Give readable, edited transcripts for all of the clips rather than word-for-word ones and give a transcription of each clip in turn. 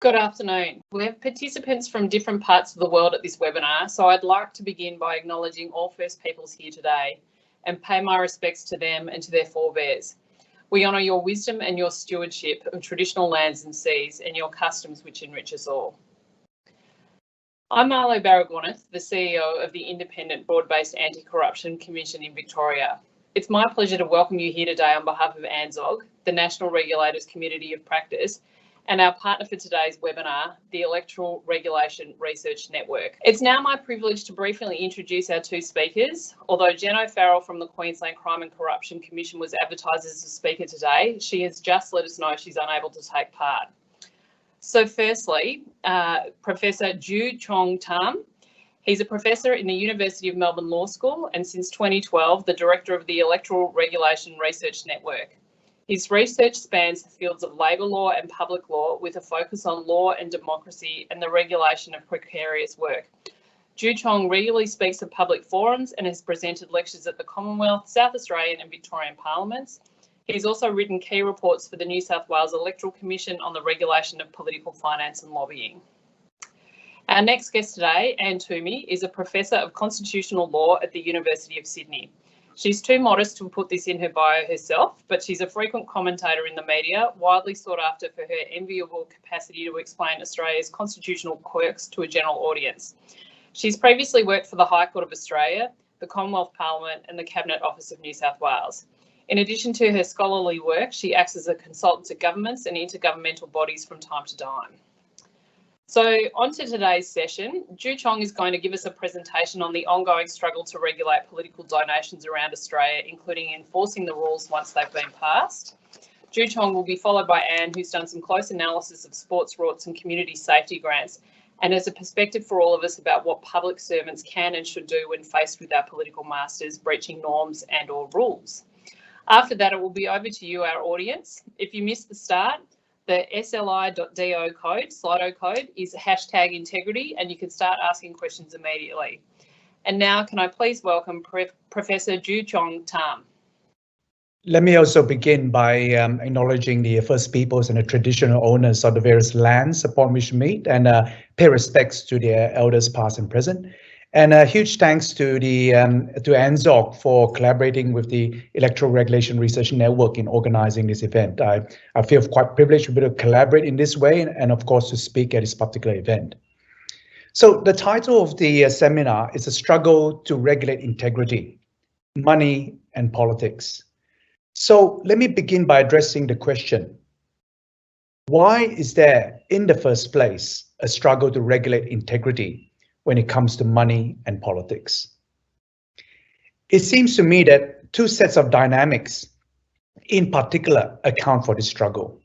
Good afternoon. We have participants from different parts of the world at this webinar, so I'd like to begin by acknowledging all First Peoples here today and pay my respects to them and to their forebears. We honour your wisdom and your stewardship of traditional lands and seas and your customs which enrich us all. I'm Marlo Baragornath, the CEO of the Independent Broad-Based Anti-Corruption Commission in Victoria. It's my pleasure to welcome you here today on behalf of ANZOG, the National Regulators Community of Practice, and our partner for today's webinar, the Electoral Regulation Research Network. It's now my privilege to briefly introduce our two speakers. Although Jen O'Farrell from the Queensland Crime and Corruption Commission was advertised as a speaker today, she has just let us know she's unable to take part. So firstly, Professor Joo-Cheong Tham. He's a professor in the University of Melbourne Law School and since 2012, the director of the Electoral Regulation Research Network. His research spans the fields of labour law and public law with a focus on law and democracy and the regulation of precarious work. Joo-Cheong regularly speaks at public forums and has presented lectures at the Commonwealth, South Australian and Victorian parliaments. He's also written key reports for the New South Wales Electoral Commission on the regulation of political finance and lobbying. Our next guest today, Anne Toomey, is a professor of constitutional law at the University of Sydney. She's too modest to put this in her bio herself, but she's a frequent commentator in the media, widely sought after for her enviable capacity to explain Australia's constitutional quirks to a general audience. She's previously worked for the High Court of Australia, the Commonwealth Parliament and the Cabinet Office of New South Wales. In addition to her scholarly work, she acts as a consultant to governments and intergovernmental bodies from time to time. So on to today's session. Joo-Cheong is going to give us a presentation on the ongoing struggle to regulate political donations around Australia, including enforcing the rules once they've been passed. Joo-Cheong will be followed by Anne, who's done some close analysis of sports rorts and community safety grants, and has a perspective for all of us about what public servants can and should do when faced with our political masters breaching norms and or rules. After that, it will be over to you, our audience. If you missed the start, the sli.do code, Slido code, is #integrity, and you can start asking questions immediately. And now, can I please welcome Professor Joo-Cheong Tham. Let me also begin by acknowledging the First Peoples and the traditional owners of the various lands upon which we meet, and pay respects to their elders past and present. And a huge thanks to the to ANZOG for collaborating with the Electoral Regulation Research Network in organising this event. I feel quite privileged to be able to collaborate in this way and of course to speak at this particular event. So the title of the seminar is A Struggle to Regulate Integrity, Money and Politics. So let me begin by addressing the question, why is there in the first place a struggle to regulate integrity when it comes to money and politics? It seems to me that two sets of dynamics in particular account for this struggle.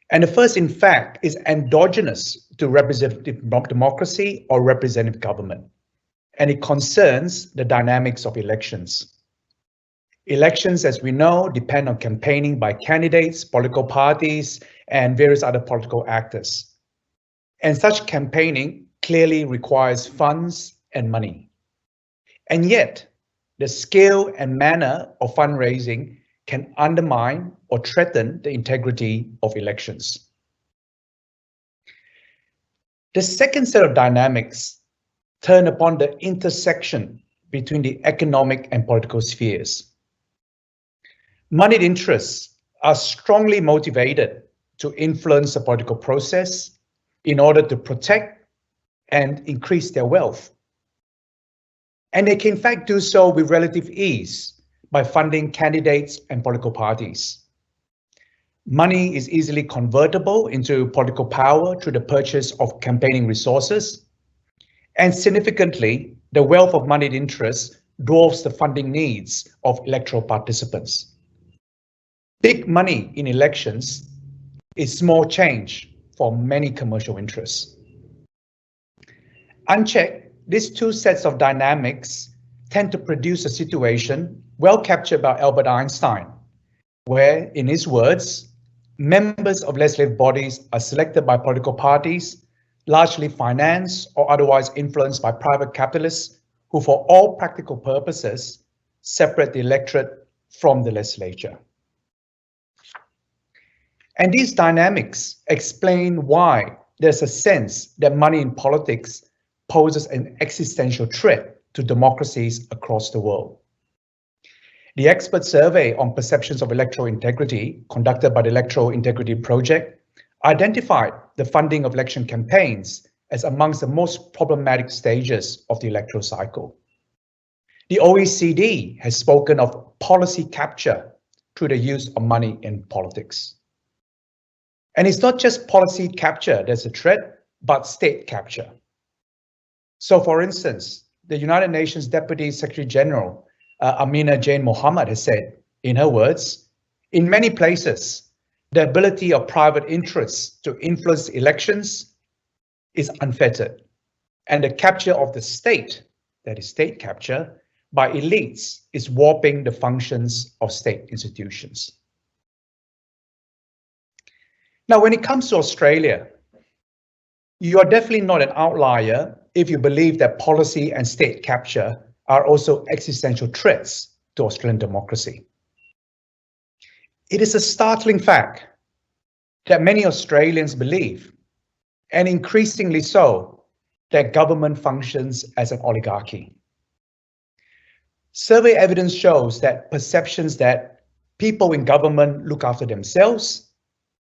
And the first, in fact, is endogenous to representative democracy or representative government. And it concerns the dynamics of elections. Elections, as we know, depend on campaigning by candidates, political parties, and various other political actors. And such campaigning clearly requires funds and money. And yet, the scale and manner of fundraising can undermine or threaten the integrity of elections. The second set of dynamics turn upon the intersection between the economic and political spheres. Moneyed interests are strongly motivated to influence the political process in order to protect and increase their wealth. And they can in fact do so with relative ease by funding candidates and political parties. Money is easily convertible into political power through the purchase of campaigning resources. And significantly, the wealth of moneyed interests dwarfs the funding needs of electoral participants. Big money in elections is small change for many commercial interests. Unchecked, these two sets of dynamics tend to produce a situation well captured by Albert Einstein, where, in his words, members of legislative bodies are selected by political parties, largely financed or otherwise influenced by private capitalists, who for all practical purposes separate the electorate from the legislature. And these dynamics explain why there's a sense that money in politics poses an existential threat to democracies across the world. The expert survey on perceptions of electoral integrity conducted by the Electoral Integrity Project identified the funding of election campaigns as amongst the most problematic stages of the electoral cycle. The OECD has spoken of policy capture through the use of money in politics. And it's not just policy capture that's a threat, but state capture. So for instance, the United Nations Deputy Secretary General, Amina Jane Mohammed, has said, in her words, in many places, the ability of private interests to influence elections is unfettered, and the capture of the state, that is state capture, by elites is warping the functions of state institutions. Now, when it comes to Australia, you are definitely not an outlier if you believe that policy and state capture are also existential threats to Australian democracy. It is a startling fact that many Australians believe, and increasingly so, that government functions as an oligarchy. Survey evidence shows that perceptions that people in government look after themselves,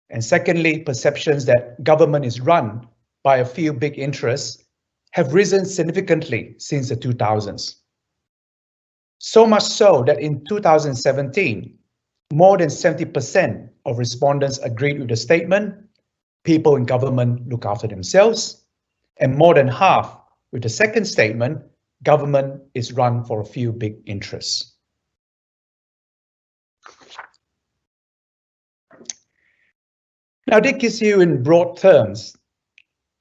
and secondly, perceptions that government is run by a few big interests have risen significantly since the 2000s. So much so that in 2017, more than 70% of respondents agreed with the statement, people in government look after themselves, and more than half with the second statement, government is run for a few big interests. Now, this gives you in broad terms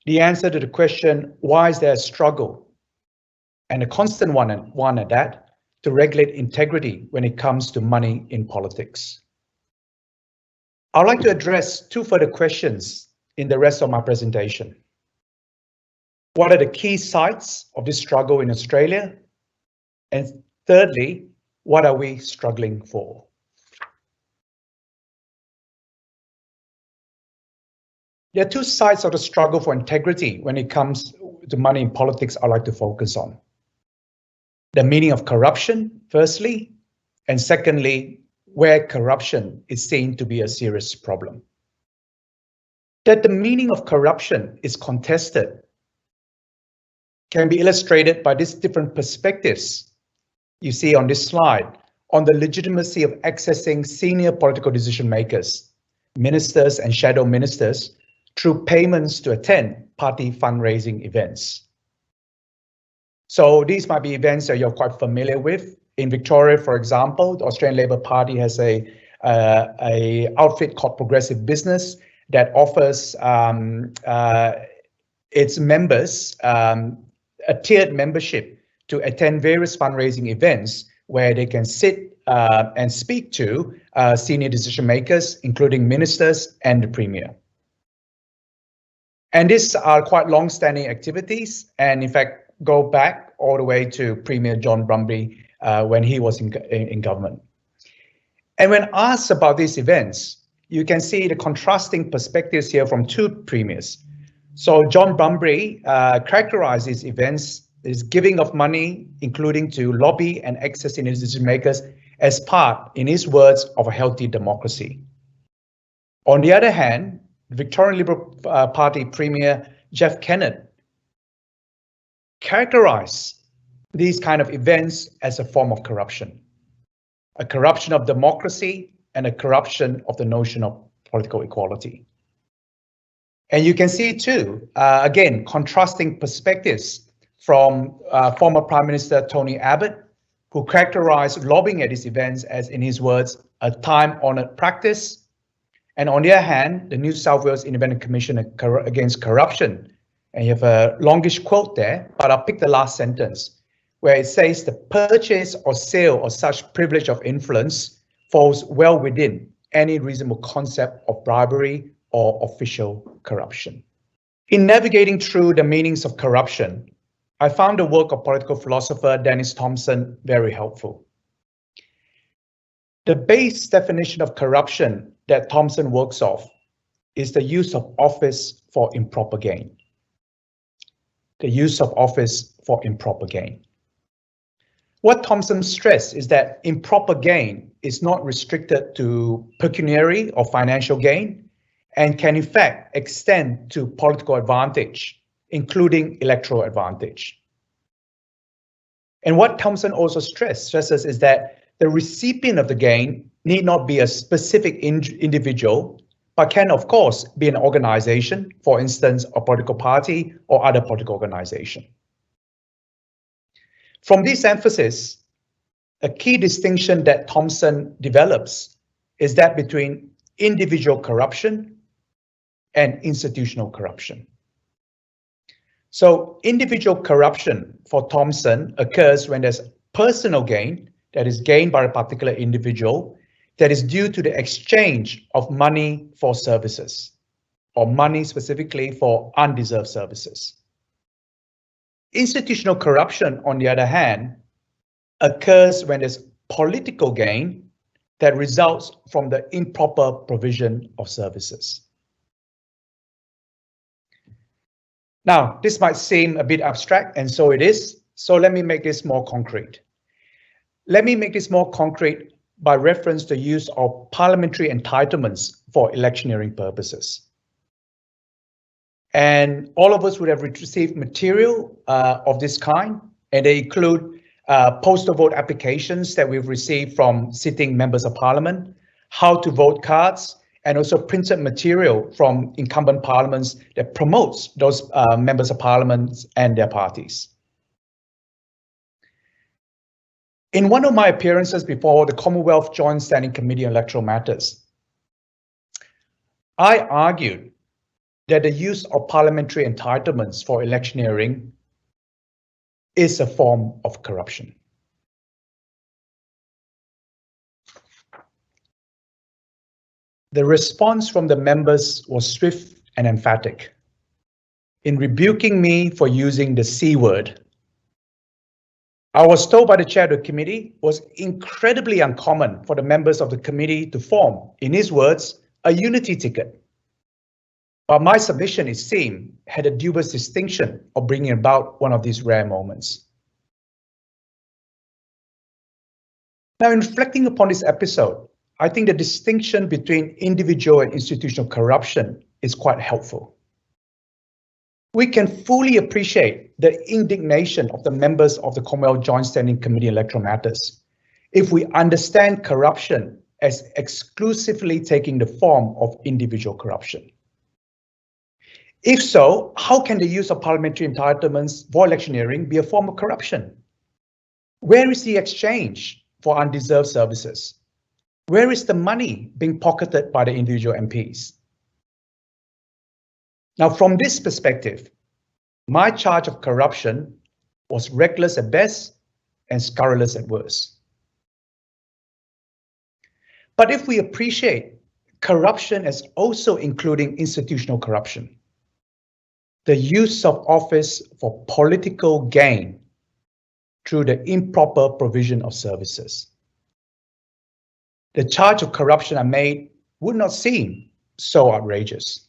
the answer to the question, why is there a struggle, and a constant one at that, to regulate integrity when it comes to money in politics? I'd like to address two further questions in the rest of my presentation. What are the key sites of this struggle in Australia? And thirdly, what are we struggling for? There are two sides of the struggle for integrity when it comes to money in politics I'd like to focus on. The meaning of corruption, firstly, and secondly, where corruption is seen to be a serious problem. That the meaning of corruption is contested can be illustrated by these different perspectives you see on this slide on the legitimacy of accessing senior political decision makers, ministers and shadow ministers through payments to attend party fundraising events. So these might be events that you're quite familiar with. In Victoria, for example, the Australian Labor Party has a outfit called Progressive Business that offers its members a tiered membership to attend various fundraising events where they can sit and speak to senior decision makers, including ministers and the Premier. And these are quite long-standing activities, and in fact, go back all the way to Premier John Brumby when he was in government. And when asked about these events, you can see the contrasting perspectives here from two premiers. So John Brumby characterized these events as giving of money, including to lobby and access senior decision makers, as part, in his words, of a healthy democracy. On the other hand, Victorian Liberal Party Premier Jeff Kennett characterized these kind of events as a form of corruption, a corruption of democracy and a corruption of the notion of political equality. And you can see too, again, contrasting perspectives from former Prime Minister Tony Abbott, who characterized lobbying at these events as, in his words, a time-honored practice. And on the other hand, the New South Wales Independent Commission against Corruption, and you have a longish quote there, but I'll pick the last sentence, where it says the purchase or sale of such privilege of influence falls well within any reasonable concept of bribery or official corruption. In navigating through the meanings of corruption, I found the work of political philosopher Dennis Thompson very helpful. The base definition of corruption that Thompson works off is the use of office for improper gain. The use of office for improper gain. What Thompson stressed is that improper gain is not restricted to pecuniary or financial gain and can in fact extend to political advantage, including electoral advantage. And what Thompson also stresses is that the recipient of the gain need not be a specific individual, but can of course be an organization, for instance, a political party or other political organization. From this emphasis, a key distinction that Thompson develops is that between individual corruption and institutional corruption. So individual corruption for Thompson occurs when there's personal gain, that is gained by a particular individual, that is due to the exchange of money for services, or money specifically for undeserved services. Institutional corruption, on the other hand, occurs when there's political gain that results from the improper provision of services. Now, this might seem a bit abstract, and so it is. So let me make this more concrete. Let me make this more concrete by reference to use of parliamentary entitlements for electioneering purposes. And all of us would have received material of this kind, and they include postal vote applications that we've received from sitting members of parliament, how to vote cards, and also printed material from incumbent parliaments that promotes those members of parliament and their parties. In one of my appearances before the Commonwealth Joint Standing Committee on Electoral Matters, I argued that the use of parliamentary entitlements for electioneering is a form of corruption. The response from the members was swift and emphatic. In rebuking me for using the C word, I was told by the chair of the committee it was incredibly uncommon for the members of the committee to form, in his words, a unity ticket. But my submission, it seemed, had a dubious distinction of bringing about one of these rare moments. Now, in reflecting upon this episode, I think the distinction between individual and institutional corruption is quite helpful. We can fully appreciate the indignation of the members of the Commonwealth Joint Standing Committee on Electoral Matters if we understand corruption as exclusively taking the form of individual corruption. If so, how can the use of parliamentary entitlements for electioneering be a form of corruption? Where is the exchange for undeserved services? Where is the money being pocketed by the individual MPs? Now, from this perspective, my charge of corruption was reckless at best and scurrilous at worst. But if we appreciate corruption as also including institutional corruption, the use of office for political gain through the improper provision of services, the charge of corruption I made would not seem so outrageous.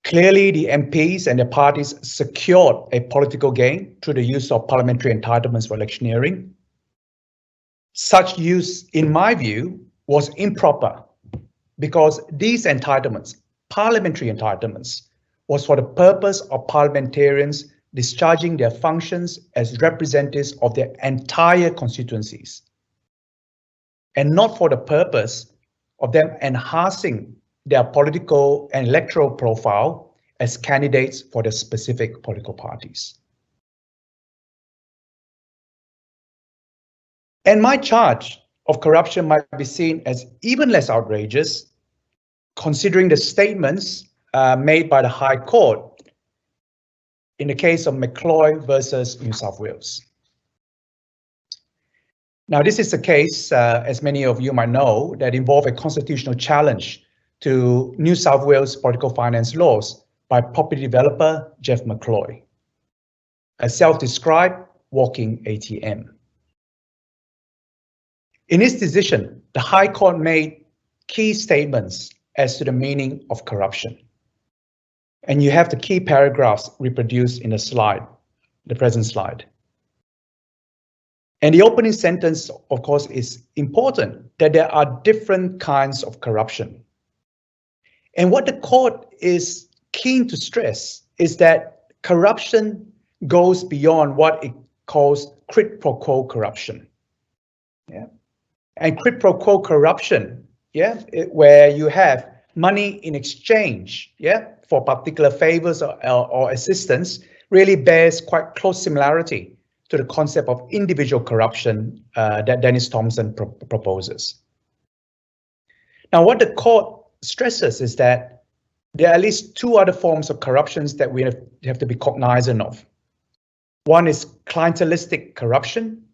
Clearly, the MPs and their parties secured a political gain through the use of parliamentary entitlements for electioneering. Such use, in my view, was improper because these entitlements, parliamentary entitlements, was for the purpose of parliamentarians discharging their functions as representatives of their entire constituencies, and not for the purpose of them enhancing their political and electoral profile as candidates for the specific political parties. And my charge of corruption might be seen as even less outrageous, considering the statements made by the High Court in the case of McCloy versus New South Wales. Now, this is a case, as many of you might know, that involved a constitutional challenge to New South Wales political finance laws by property developer Jeff McCloy, a self-described walking ATM. In his decision, the High Court made key statements as to the meaning of corruption. And you have the key paragraphs reproduced in the slide, the present slide. And the opening sentence, of course, is important, that there are different kinds of corruption. And what the court is keen to stress is that corruption goes beyond what it calls quid pro quo corruption. Yeah. And quid pro quo corruption, where you have money in exchange, for particular favors or assistance, really bears quite close similarity to the concept of individual corruption that Dennis Thompson proposes. Now, what the court stresses is that there are at least two other forms of corruptions that we have to be cognizant of. One is clientelistic corruption,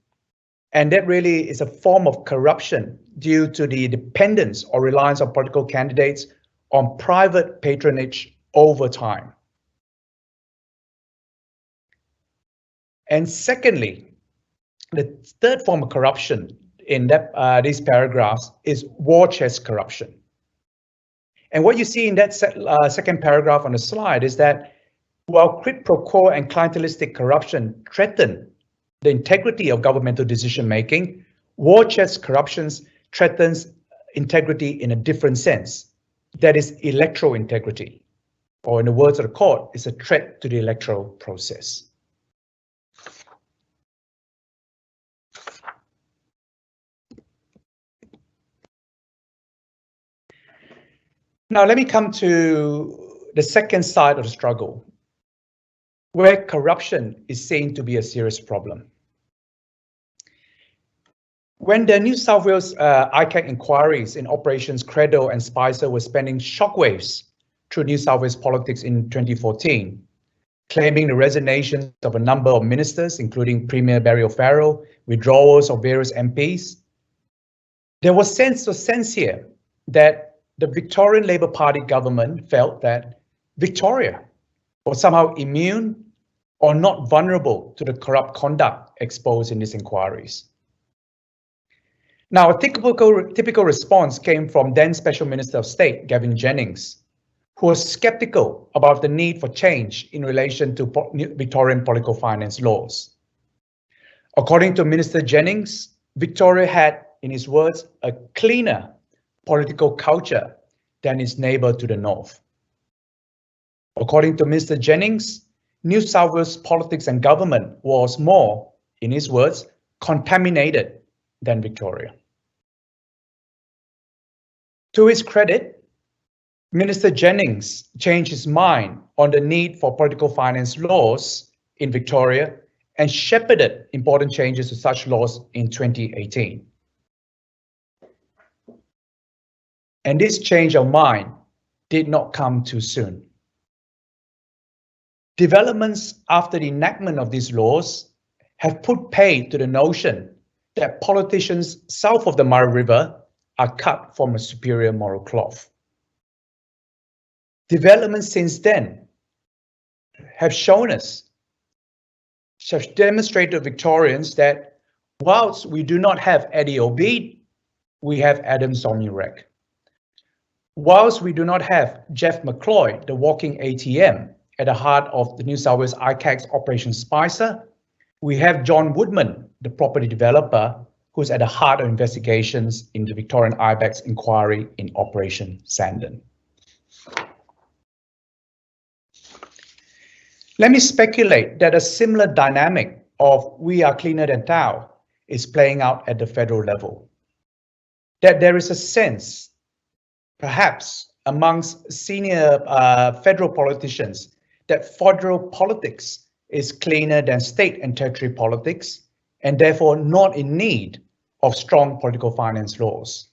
and that really is a form of corruption due to the dependence or reliance of political candidates on private patronage over time. And secondly, the third form of corruption in these paragraphs is war chest corruption. And what you see in that second paragraph on the slide is that while quid pro quo and clientelistic corruption threaten the integrity of governmental decision making, war chest corruptions threatens integrity in a different sense. That is electoral integrity, or in the words of the court, is a threat to the electoral process. Now, let me come to the second side of the struggle, where corruption is seen to be a serious problem. When the New South Wales ICAC inquiries in Operations Credo and Spicer were sending shockwaves through New South Wales politics in 2014, claiming the resignations of a number of ministers, including Premier Barry O'Farrell, withdrawals of various MPs, there was sense here that the Victorian Labor Party government felt that Victoria was somehow immune or not vulnerable to the corrupt conduct exposed in these inquiries. Now, a typical response came from then Special Minister of State, Gavin Jennings, who was skeptical about the need for change in relation to Victorian political finance laws. According to Minister Jennings, Victoria had, in his words, a cleaner political culture than its neighbour to the north. According to Mr. Jennings, New South Wales politics and government was more, in his words, contaminated than Victoria. To his credit, Minister Jennings changed his mind on the need for political finance laws in Victoria and shepherded important changes to such laws in 2018. And this change of mind did not come too soon. Developments after the enactment of these laws have put paid to the notion that politicians south of the Murray River are cut from a superior moral cloth. Developments since then have demonstrated to Victorians that whilst we do not have Eddie Obeid, we have Adam Somyurek. Whilst we do not have Jeff McCloy, the walking ATM, at the heart of the New South Wales ICAC's Operation Spicer, we have John Woodman, the property developer, who's at the heart of investigations in the Victorian IBAC's inquiry in Operation Sandon. Let me speculate that a similar dynamic of we are cleaner than thou is playing out at the federal level. That there is a sense, perhaps amongst senior federal politicians, that federal politics is cleaner than state and territory politics, and therefore not in need of strong political finance laws.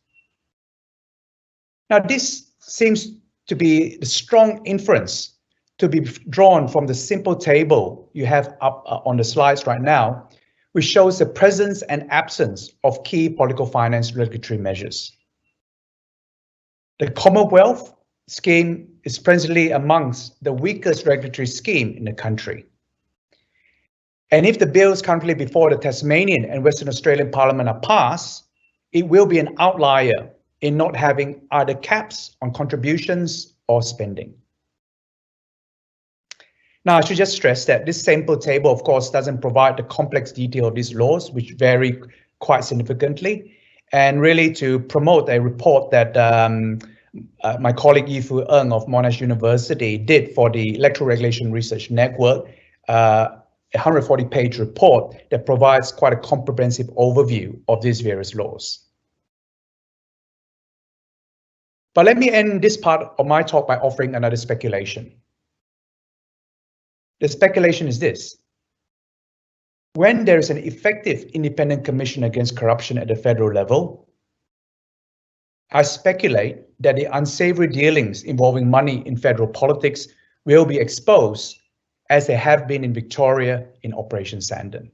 Now, this seems to be the strong inference to be drawn from the simple table you have up on the slides right now, which shows the presence and absence of key political finance regulatory measures. The Commonwealth scheme is presently amongst the weakest regulatory scheme in the country. And if the bills currently before the Tasmanian and Western Australian Parliament are passed, it will be an outlier in not having either caps on contributions or spending. Now, I should just stress that this sample table, of course, doesn't provide the complex detail of these laws, which vary quite significantly, and really to promote a report that my colleague Yi-Fu Ng of Monash University did for the Electoral Regulation Research Network, a 140-page report that provides quite a comprehensive overview of these various laws. But let me end this part of my talk by offering another speculation. The speculation is this: when there is an effective independent commission against corruption at the federal level, I speculate that the unsavory dealings involving money in federal politics will be exposed, as they have been in Victoria in Operation Sandon.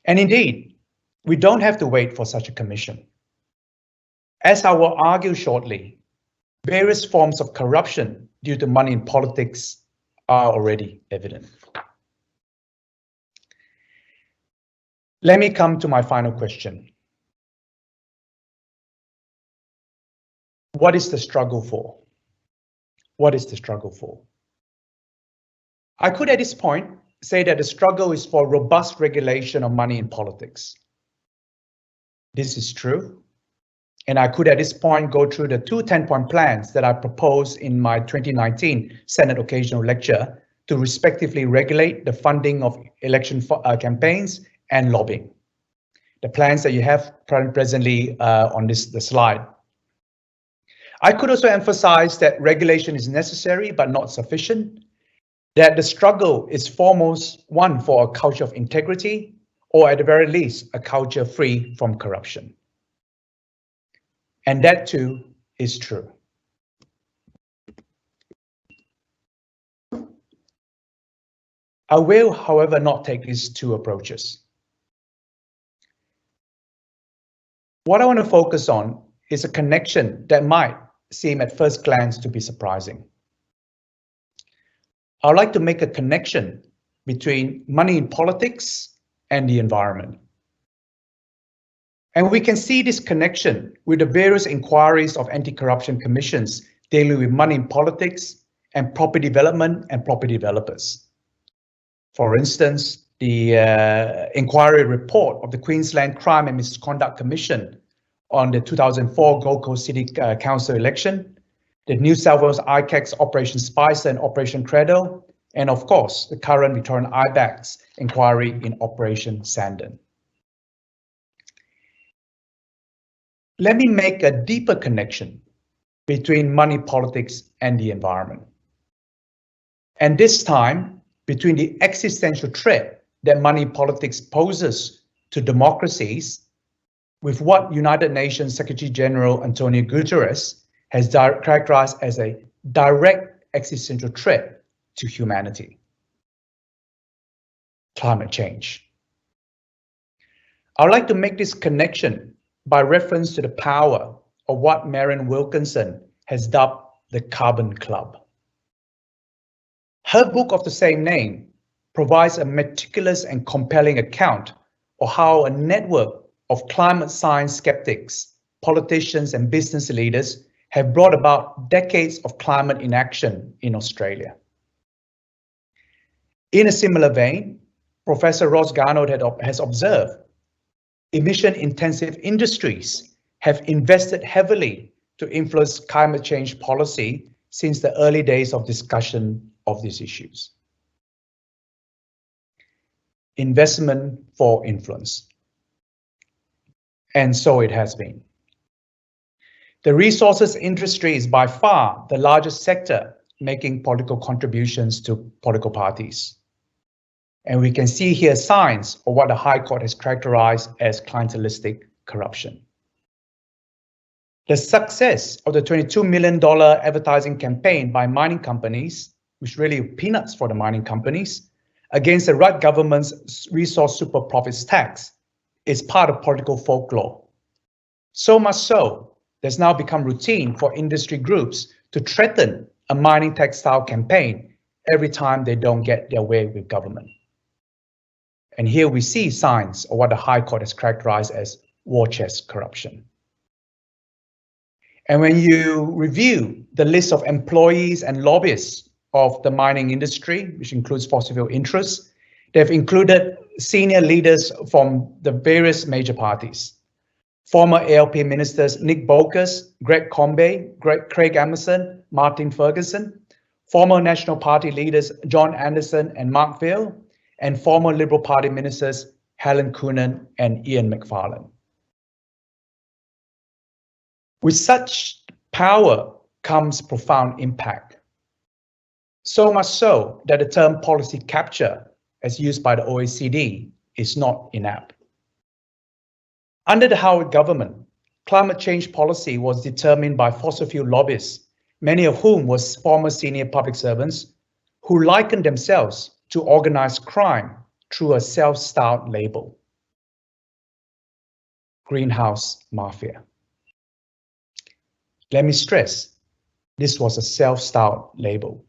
And indeed, we don't have to wait for such a commission. As I will argue shortly, various forms of corruption due to money in politics are already evident. Let me come to my final question. What is the struggle for? What is the struggle for? I could at this point say that the struggle is for robust regulation of money in politics. This is true. And I could at this point go through the two 10-point plans that I proposed in my 2019 Senate occasional lecture to respectively regulate the funding of election campaigns and lobbying. The plans that you have presently on the slide. I could also emphasize that regulation is necessary but not sufficient, that the struggle is foremost one for a culture of integrity, or at the very least, a culture free from corruption. And that too is true. I will, however, not take these two approaches. What I want to focus on is a connection that might seem at first glance to be surprising. I'd like to make a connection between money in politics and the environment. And we can see this connection with the various inquiries of anti-corruption commissions dealing with money in politics and property development and property developers. For instance, the inquiry report of the Queensland Crime and Misconduct Commission on the 2004 Gold Coast City Council election, the New South Wales ICAC's Operation Spicer and Operation Credo, and of course, the current Victorian IBAC's inquiry in Operation Sandon. Let me make a deeper connection between money politics and the environment. And this time, between the existential threat that money politics poses to democracies with what United Nations Secretary General Antonio Guterres has characterized as a direct existential threat to humanity: climate change. I would like to make this connection by reference to the power of what Marian Wilkinson has dubbed the Carbon Club. Her book of the same name provides a meticulous and compelling account of how a network of climate science skeptics, politicians and business leaders have brought about decades of climate inaction in Australia. In a similar vein, Professor Ross Garnaut has observed emission-intensive industries have invested heavily to influence climate change policy since the early days of discussion of these issues. Investment for influence. And so it has been. The resources industry is by far the largest sector making political contributions to political parties. And we can see here signs of what the High Court has characterized as clientelistic corruption. The success of the $22 million advertising campaign by mining companies, which really peanuts for the mining companies, against the Rudd government's resource super profits tax is part of political folklore. So much so, there's now become routine for industry groups to threaten a mining textile campaign every time they don't get their way with government. And here we see signs of what the High Court has characterized as war chest corruption. And when you review the list of employees and lobbyists of the mining industry, which includes fossil fuel interests, they've included senior leaders from the various major parties. Former ALP ministers Nick Bolkus, Greg Combey, Craig Emerson, Martin Ferguson, former National Party leaders John Anderson and Mark Vaile, and former Liberal Party ministers Helen Coonan and Ian Macfarlane. With such power comes profound impact. So much so that the term policy capture, as used by the OECD, is not inapt. Under the Howard government, climate change policy was determined by fossil fuel lobbyists, many of whom were former senior public servants who likened themselves to organized crime through a self-styled label: greenhouse mafia. Let me stress, this was a self-styled label.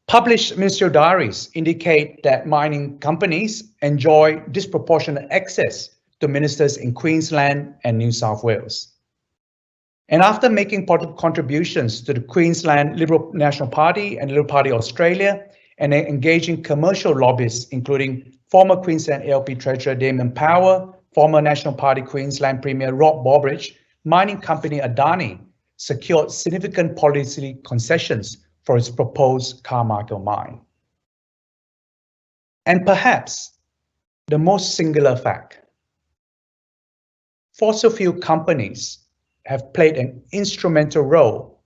Published ministerial diaries indicate that mining companies enjoy disproportionate access to ministers in Queensland and New South Wales. And after making contributions to the Queensland Liberal National Party and Liberal Party Australia, and engaging commercial lobbyists, including former Queensland ALP Treasurer Damien Power, former National Party Queensland Premier Rob Bobridge, mining company Adani secured significant policy concessions for its proposed Carmichael mine. And perhaps the most singular fact, fossil fuel companies have played an instrumental role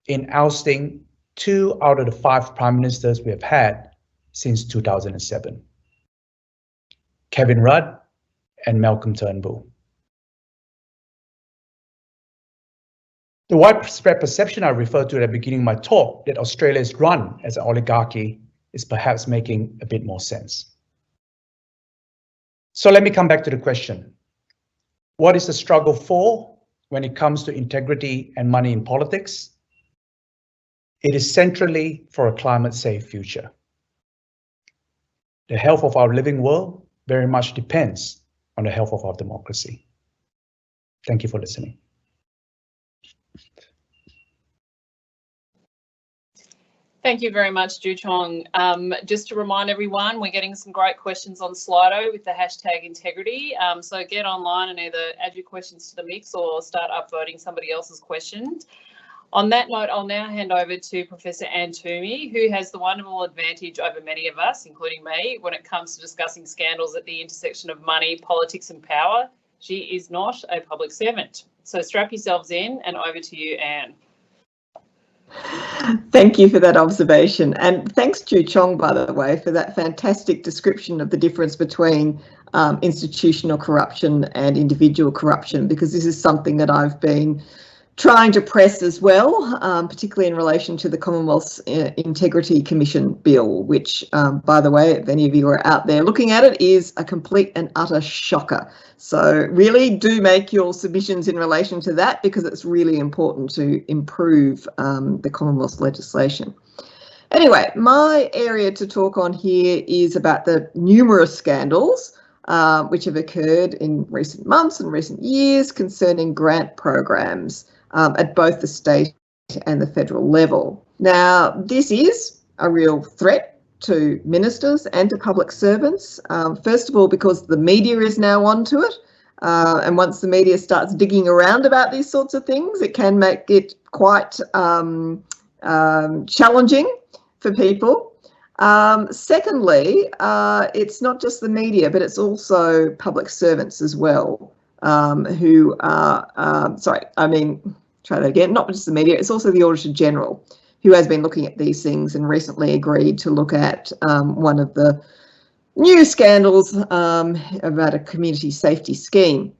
in ousting 2 out of the 5 prime ministers we have had since 2007, Kevin Rudd and Malcolm Turnbull. The widespread perception I referred to at the beginning of my talk that Australia is run as an oligarchy is perhaps making a bit more sense. So let me come back to the question. What is the struggle for when it comes to integrity and money in politics? It is centrally for a climate-safe future. The health of our living world very much depends on the health of our democracy. Thank you for listening. Thank you very much, Joo-Cheong. Just to remind everyone, we're getting some great questions on Slido with the hashtag integrity. So get online and either add your questions to the mix or start upvoting somebody else's questions. On that note, I'll now hand over to Professor Anne Toomey, who has the wonderful advantage over many of us, including me, when it comes to discussing scandals at the intersection of money, politics and power. She is not a public servant. So strap yourselves in and over to you, Anne. Thank you for that observation, and thanks Joo-Cheong, by the way, for that fantastic description of the difference between institutional corruption and individual corruption, because this is something that I've been trying to press as well, particularly in relation to the Commonwealth's Integrity Commission bill, which, by the way, if any of you are out there looking at it, is a complete and utter shocker. So really do make your submissions in relation to that, because it's really important to improve the Commonwealth's legislation. Anyway, my area to talk on here is about the numerous scandals which have occurred in recent months and recent years concerning grant programs at both the state and the federal level. Now, this is a real threat to ministers and to public servants. First of all, because the media is now onto it. And once the media starts digging around about these sorts of things, it can make it quite challenging for people. Secondly, it's not just the media, but it's also public servants as well, who are, try that again, not just the media, it's also the Auditor General, who has been looking at these things and recently agreed to look at one of the new scandals about a community safety scheme.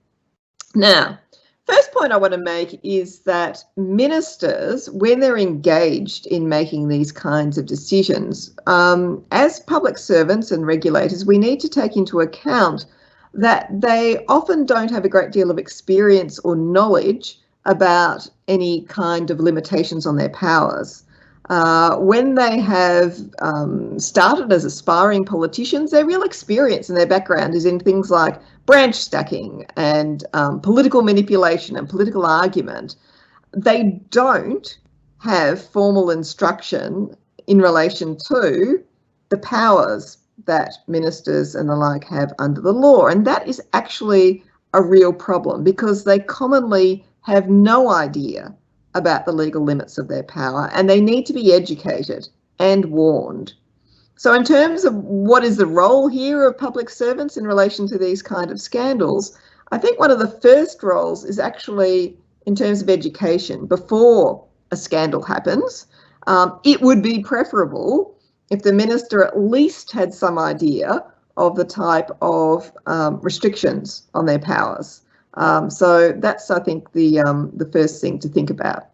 Now, first point I want to make is that ministers, when they're engaged in making these kinds of decisions, as public servants and regulators, we need to take into account that they often don't have a great deal of experience or knowledge about any kind of limitations on their powers. when they have started as aspiring politicians, their real experience and their background is in things like branch stacking and political manipulation and political argument. They don't have formal instruction in relation to the powers that ministers and the like have under the law. And that is actually a real problem, because they commonly have no idea about the legal limits of their power, and they need to be educated and warned. So in terms of what is the role here of public servants in relation to these kind of scandals, I think one of the first roles is actually in terms of education. Before a scandal happens, it would be preferable if the minister at least had some idea of the type of restrictions on their powers. So that's, I think, the first thing to think about.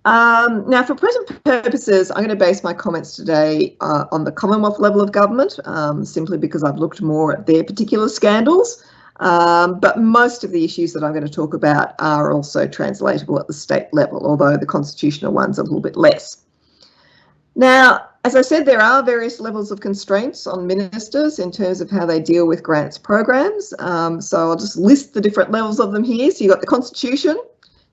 Now, for present purposes, I'm going to base my comments today on the Commonwealth level of government, simply because I've looked more at their particular scandals. But most of the issues that I'm going to talk about are also translatable at the state level, although the constitutional ones are a little bit less. Now, as I said, there are various levels of constraints on ministers in terms of how they deal with grants programs. So I'll just list the different levels of them here. So you've got the Constitution,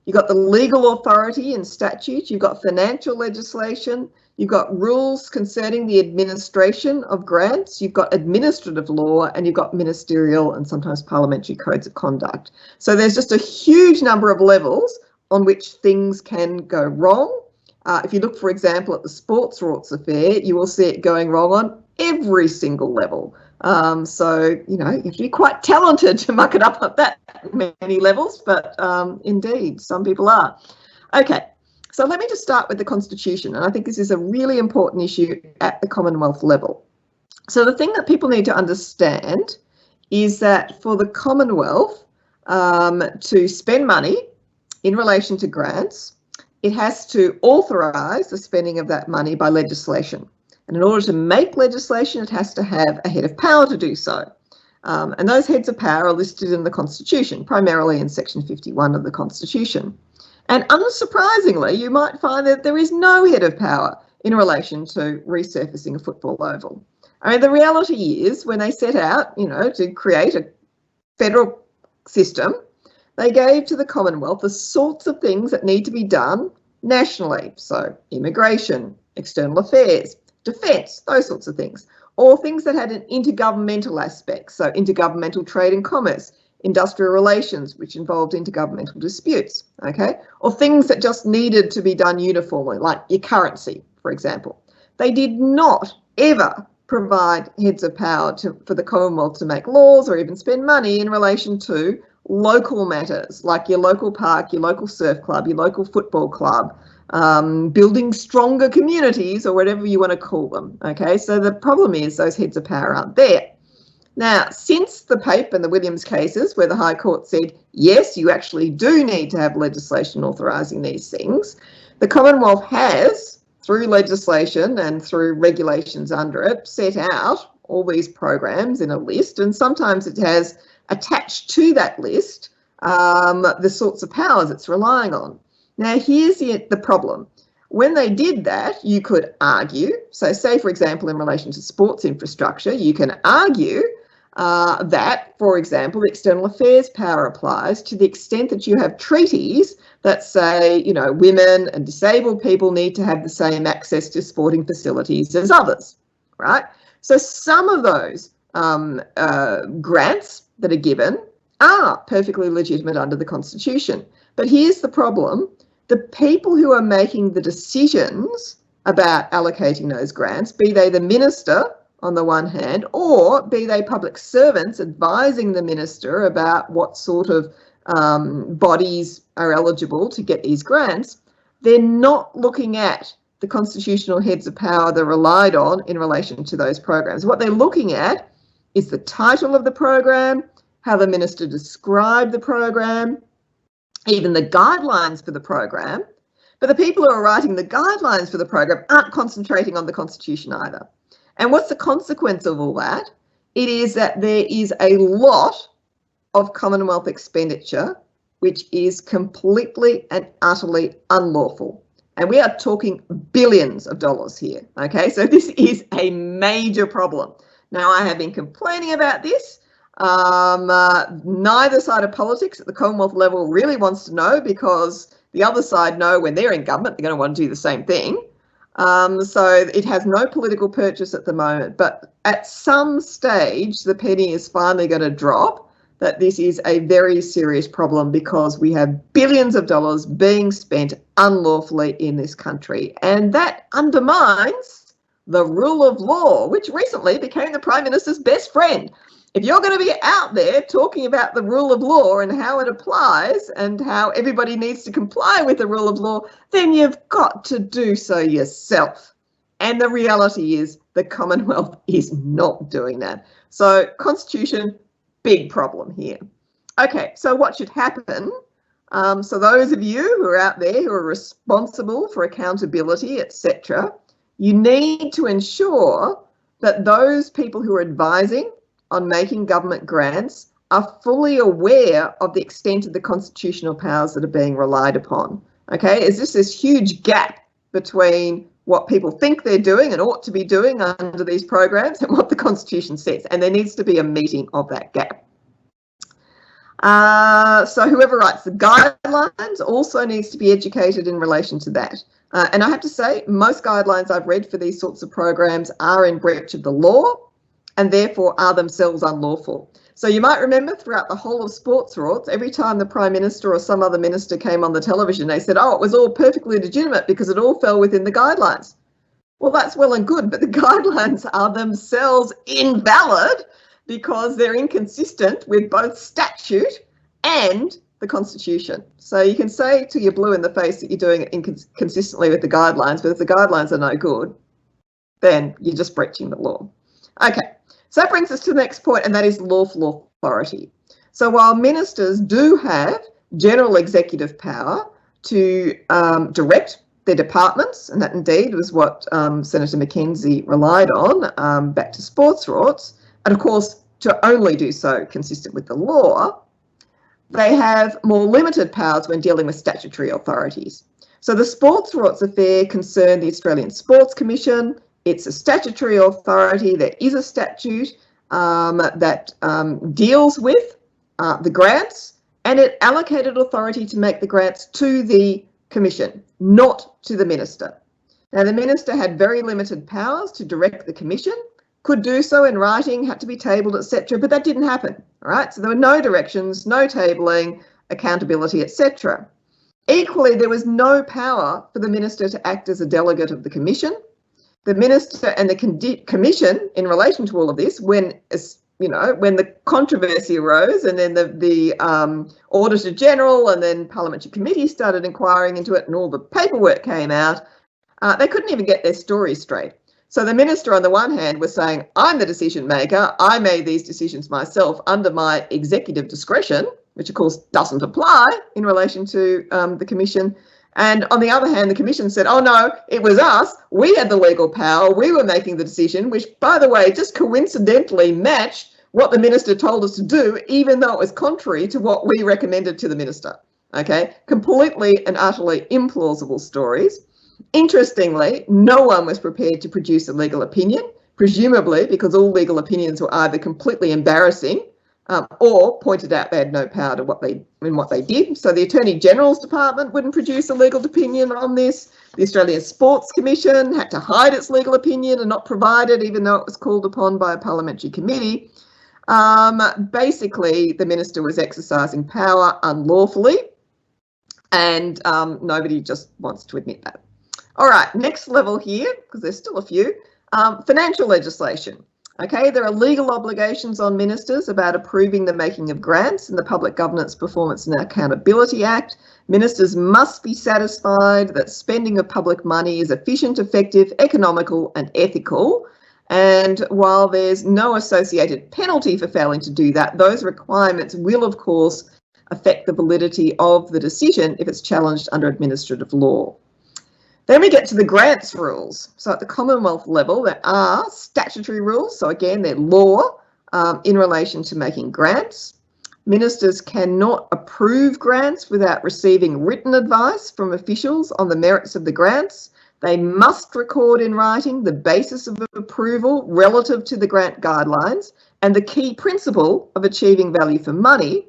you've got the legal authority and statute, you've got financial legislation, you've got rules concerning the administration of grants, you've got administrative law, and you've got ministerial and sometimes parliamentary codes of conduct. So there's just a huge number of levels on which things can go wrong. If you look, for example, at the sports rorts affair, you will see it going wrong on every single level. So, you know, you have to be quite talented to muck it up at that many levels, but indeed, some people are. Okay, so let me just start with the Constitution, and I think this is a really important issue at the Commonwealth level. So the thing that people need to understand is that for the Commonwealth to spend money in relation to grants, it has to authorise the spending of that money by legislation. And in order to make legislation, it has to have a head of power to do so. And those heads of power are listed in the Constitution, primarily in section 51 of the Constitution. And unsurprisingly, you might find that there is no head of power in relation to resurfacing a football oval. I mean, the reality is when they set out, you know, to create a federal system, they gave to the Commonwealth the sorts of things that need to be done nationally. So immigration, external affairs, defence, those sorts of things. Or things that had an intergovernmental aspect. So intergovernmental trade and commerce, industrial relations, which involved intergovernmental disputes, okay? Or things that just needed to be done uniformly, like your currency, for example. They did not ever provide heads of power for the Commonwealth to make laws or even spend money in relation to local matters like your local park, your local surf club, your local football club, building stronger communities or whatever you want to call them. Okay, so the problem is those heads of power aren't there. Now, since the Pape and the Williams cases where the High Court said, yes, you actually do need to have legislation authorising these things, the Commonwealth has, through legislation and through regulations under it, set out all these programs in a list, and sometimes it has attached to that list the sorts of powers it's relying on. Now, here's the problem. When they did that, you could argue, so say, for example, in relation to sports infrastructure, you can argue that, for example, the external affairs power applies to the extent that you have treaties that say, you know, women and disabled people need to have the same access to sporting facilities as others, right? So some of those grants that are given are perfectly legitimate under the Constitution. But here's the problem. The people who are making the decisions about allocating those grants, be they the minister on the one hand, or be they public servants advising the minister about what sort of bodies are eligible to get these grants, they're not looking at the constitutional heads of power they're relied on in relation to those programs. What they're looking at is the title of the program, how the minister described the program, even the guidelines for the program. But the people who are writing the guidelines for the program aren't concentrating on the Constitution either. And what's the consequence of all that? It is that there is a lot of Commonwealth expenditure which is completely and utterly unlawful. And we are talking billions of dollars here. Okay, so this is a major problem. Now, I have been complaining about this. Neither side of politics at the Commonwealth level really wants to know, because the other side know when they're in government, they're going to want to do the same thing. So it has no political purchase at the moment, but at some stage, the penny is finally going to drop that this is a very serious problem, because we have billions of dollars being spent unlawfully in this country. And that undermines the rule of law, which recently became the Prime Minister's best friend. If you're going to be out there talking about the rule of law and how it applies and how everybody needs to comply with the rule of law, then you've got to do so yourself. And the reality is the Commonwealth is not doing that. So Constitution, big problem here. Okay, so what should happen? So those of you who are out there who are responsible for accountability, etc., you need to ensure that those people who are advising on making government grants are fully aware of the extent of the constitutional powers that are being relied upon. Okay, is this huge gap between what people think they're doing and ought to be doing under these programs and what the Constitution says, and there needs to be a meeting of that gap. So whoever writes the guidelines also needs to be educated in relation to that. And I have to say, most guidelines I've read for these sorts of programs are in breach of the law and therefore are themselves unlawful. So you might remember throughout the whole of sports rorts, every time the Prime Minister or some other minister came on the television, they said, oh, it was all perfectly legitimate because it all fell within the guidelines. Well, that's well and good, but the guidelines are themselves invalid because they're inconsistent with both statute and the Constitution. So you can say till you're blue in the face that you're doing it inconsistently with the guidelines, but if the guidelines are no good, then you're just breaching the law. Okay. So that brings us to the next point, and that is lawful authority. So while ministers do have general executive power to direct their departments, and that indeed was what Senator McKenzie relied on back to sports rorts, and of course to only do so consistent with the law, they have more limited powers when dealing with statutory authorities. So the sports rorts affair concerned the Australian Sports Commission. It's a statutory authority. There is a statute that deals with the grants, and it allocated authority to make the grants to the Commission, not to the Minister. Now, the Minister had very limited powers to direct the Commission, could do so in writing, had to be tabled, etc., but that didn't happen, all right? So there were no directions, no tabling, accountability, etc. Equally, there was no power for the Minister to act as a delegate of the Commission. The Minister and the Commission, in relation to all of this, when the controversy arose and then the Auditor General and then Parliamentary Committee started inquiring into it and all the paperwork came out, they couldn't even get their story straight. So the Minister on the one hand was saying, I'm the decision maker, I made these decisions myself under my executive discretion, which of course doesn't apply in relation to the Commission. And on the other hand, the Commission said, oh no, it was us, we had the legal power, we were making the decision, which by the way, just coincidentally matched what the Minister told us to do, even though it was contrary to what we recommended to the Minister. Okay, completely and utterly implausible stories. Interestingly, no one was prepared to produce a legal opinion, presumably because all legal opinions were either completely embarrassing or pointed out they had no power to what they did. So the Attorney General's Department wouldn't produce a legal opinion on this. The Australian Sports Commission had to hide its legal opinion and not provide it, even though it was called upon by a parliamentary committee. Basically, the Minister was exercising power unlawfully, and nobody just wants to admit that. All right, next level here, because there's still a few, financial legislation. Okay, there are legal obligations on ministers about approving the making of grants in the Public Governance Performance and Accountability Act. Ministers must be satisfied that spending of public money is efficient, effective, economical and ethical. And while there's no associated penalty for failing to do that, those requirements will, of course, affect the validity of the decision if it's challenged under administrative law. Then we get to the grants rules. So at the Commonwealth level, there are statutory rules. So again, they're law in relation to making grants. Ministers cannot approve grants without receiving written advice from officials on the merits of the grants. They must record in writing the basis of approval relative to the grant guidelines and the key principle of achieving value for money.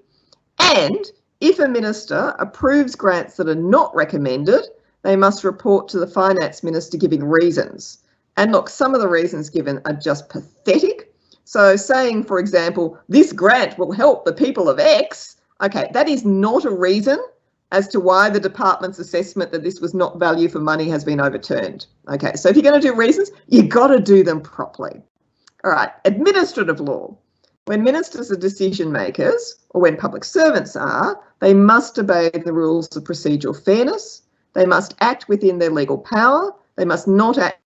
And if a minister approves grants that are not recommended, they must report to the finance minister giving reasons. And look, some of the reasons given are just pathetic. So saying, for example, this grant will help the people of X, okay, that is not a reason as to why the department's assessment that this was not value for money has been overturned. Okay, so if you're going to do reasons, you've got to do them properly. All right, administrative law. When ministers are decision makers, or when public servants are, they must obey the rules of procedural fairness. They must act within their legal power. They must not act